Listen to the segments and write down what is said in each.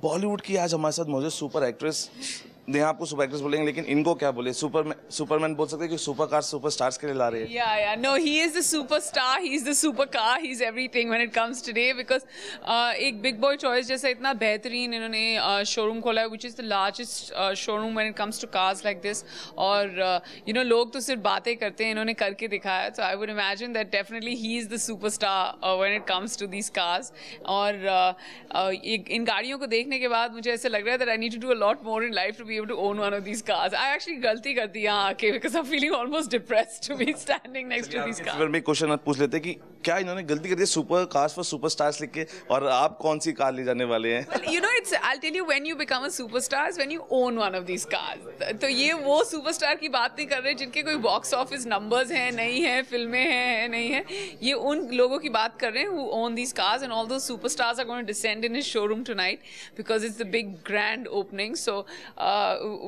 बॉलीवुड की आज हमारे साथ मौजूद सुपर एक्ट्रेस, नेहा आपको सुपर एक्ट्रेस बोलेंगे, लेकिन इनको क्या बोले, सुपरमैन बोल सकते हैं कि सुपर कार सुपर स्टार्स के लिए ला रहे हैं. No, he is the superstar, he's the supercar, he's everything when it comes today because एक big boy choice जैसा इतना बेहतरीन इन्होंने showroom खोला है, which is the largest showroom when it comes to cars like this. और लोग तो सिर्फ बातें करते हैं, इन्होंने करके दिखाया है. So I would imagine that definitely he is the superstar when it comes to these cars. और इन गाड़ियों को देखने के बाद मुझे ऐसे लग रहा है that I need to do a lot more in life to be able to own one of these cars. I actually गलती कर दी यहाँ आके because I'm feeling almost depressed to be standing next to these cars. मैं question पूछ लेते कि क्या इन्होंने गलती कर दी super cars for super stars लिख के, और आप कौन सी कार ले जाने वाले हैं? Well, I'll tell you, when you become a superstar is when you own one of these cars. तो ये वो सुपरस्टार की बात नहीं कर रहे जिनके कोई बॉक्स ऑफिस नंबर्स हैं, नहीं है, फिल्में हैं, नहीं है. ये उन लोगों की बात कर रहे हैं who own these cars, and all those superstars are going to descend in his showroom tonight because it's the big grand opening. So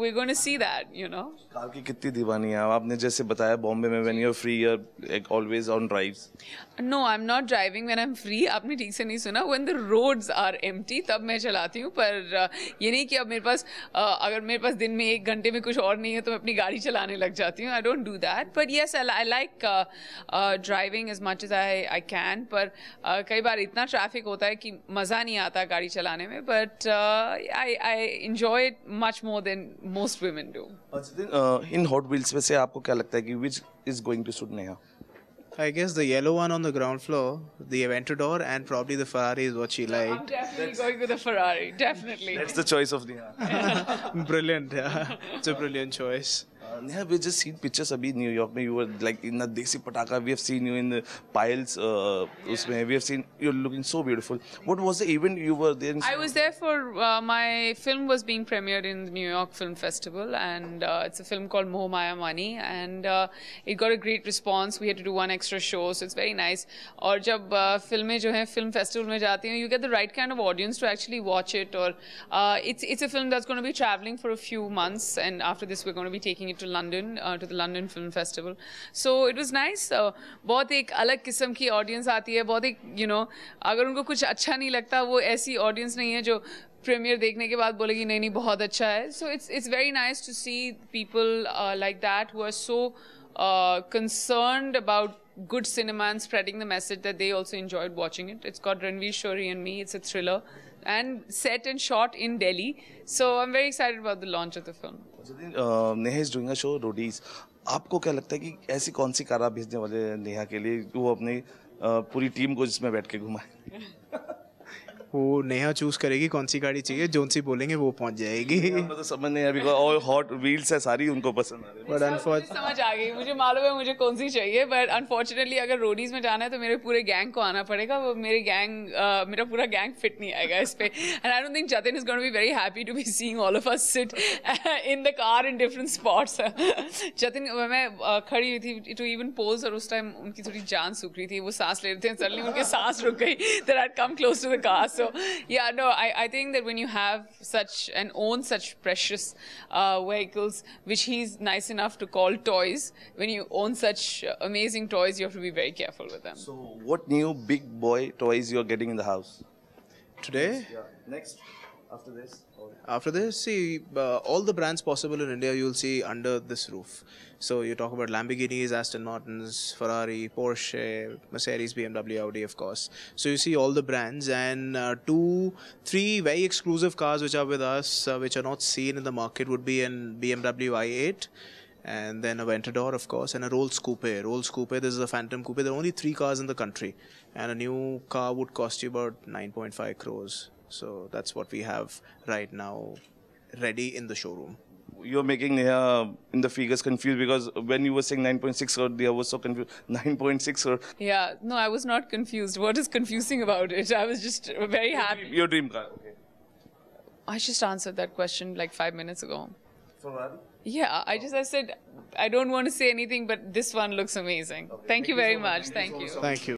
we're going to see that, car की कितनी दीवानी है आपने जैसे बताया बॉम्बे में when you're free you're always on drives. No, I'm not driving when I'm free. आपने ठीक से नहीं सुना. When the roads are empty तब मैं चलाती हूँ, पर ये नहीं कि अब मेरे पास अगर मेरे पास दिन में 1 घंटे में कुछ और नहीं है तो मैं अपनी गाड़ी चलाने लग जाती हूँ. I don't do that. But yes, I like driving as much as I can. पर कई बार इतना ट्रैफिक होता है कि मज़ा नहीं आता गाड़ी चलाने में. But I enjoy it much more than most women do. In hot wheels में से आपको क्या लगता है कि which is going to suit Neha? I guess the yellow one on the ground floor, the Aventador, and probably the Ferrari is what she liked. I'm definitely going with the Ferrari, definitely. That's the choice of Neha. Brilliant, yeah. It's a brilliant choice. Neha, we've just seen pictures abhi New York mein. You were like in the Desi Pataka. We have seen you in the piles. Usme. We have seen you're looking so beautiful. What was the event you were there? I was there for my film was being premiered in the New York Film Festival, and it's a film called Moh Maya Mani, and it got a great response. We had to do one extra show, so it's very nice. और जब फिल्में जो हैं film festival में जाती हैं, you get the right kind of audience to actually watch it. और it's a film that's going to be traveling for a few months, and after this we're going to be taking it to London, to the London Film Festival. So it was nice. बहुत एक अलग किस्म की audience आती है. बहुत एक अगर उनको कुछ अच्छा नहीं लगता, वो ऐसी audience नहीं है जो प्रीमियर देखने के बाद बोलेगी नहीं नहीं बहुत अच्छा है. So it's very nice to see people like that who are so concerned about good cinema and spreading the message that they also enjoyed watching it. It's got Ranveer Shori and me. It's a thriller and set and shot in Delhi. So I'm very excited about the launch of the film. Neha is doing a show, Roadies. आपको क्या लगता है कि ऐसी कौन सी car आप भेजने वाले हैं नेहा के लिए, वो अपनी पूरी टीम को जिसमें बैठ के घुमाए? वो नेहा चूज करेगी कौन सी गाड़ी चाहिए, जोन सी बोलेंगे वो पहुंच जाएगी. मतलब समझ नहीं अभी और हॉट व्हील्स है सारी उनको पसंद आ रही है. बट अनफॉर्चुनेटली समझ आ गई, मुझे मालूम है मुझे कौन सी चाहिए, बट अनफॉर्चुनेटली अगर रोडीज में जाना है तो मेरे पूरे गैंग को आना पड़ेगा. वो मेरा पूरा गैंग फिट नहीं आएगा इस पे. And I don't think Jatin is going to be very happy to be seeing all of us sit in the car in different spots. Jatin मैं खड़ी हुई थी टू इवन पोज, और उस टाइम उनकी थोड़ी जान सूख रही थी, वो सांस ले रहे थे, सडनली उनकी सांस रुक गई. That I come close to the car. So yeah no, I think that when you have such and own such precious vehicles, which he's nice enough to call toys, when you own such amazing toys, you have to be very careful with them. So, what new big boy toys you are getting in the house today? Yeah. Next, after this. After this, see all the brands possible in India you'll see under this roof. So you talk about Lamborghinis, Aston Martins, Ferrari, Porsche, Mercedes, BMW, Audi, of course. So you see all the brands, and 2-3 very exclusive cars which are with us, which are not seen in the market, would be an BMW i8, and then a Aventador, of course, and a Rolls Coupe. Rolls Coupe, this is a Phantom Coupe. There are only 3 cars in the country, and a new car would cost you about 9.5 crores. So that's what we have right now ready in the showroom. You're making Neha in the figures confused, because when you were saying 9.6 crore, Neha was so confused. 9.6 crore. Yeah, no, I was not confused. What is confusing about it? I was just very happy. Your dream car. Okay. I just answered that question like 5 minutes ago. Ferrari? Yeah, I said I don't want to say anything, but this one looks amazing. Okay. Thank you very much. Thank you. Thank you.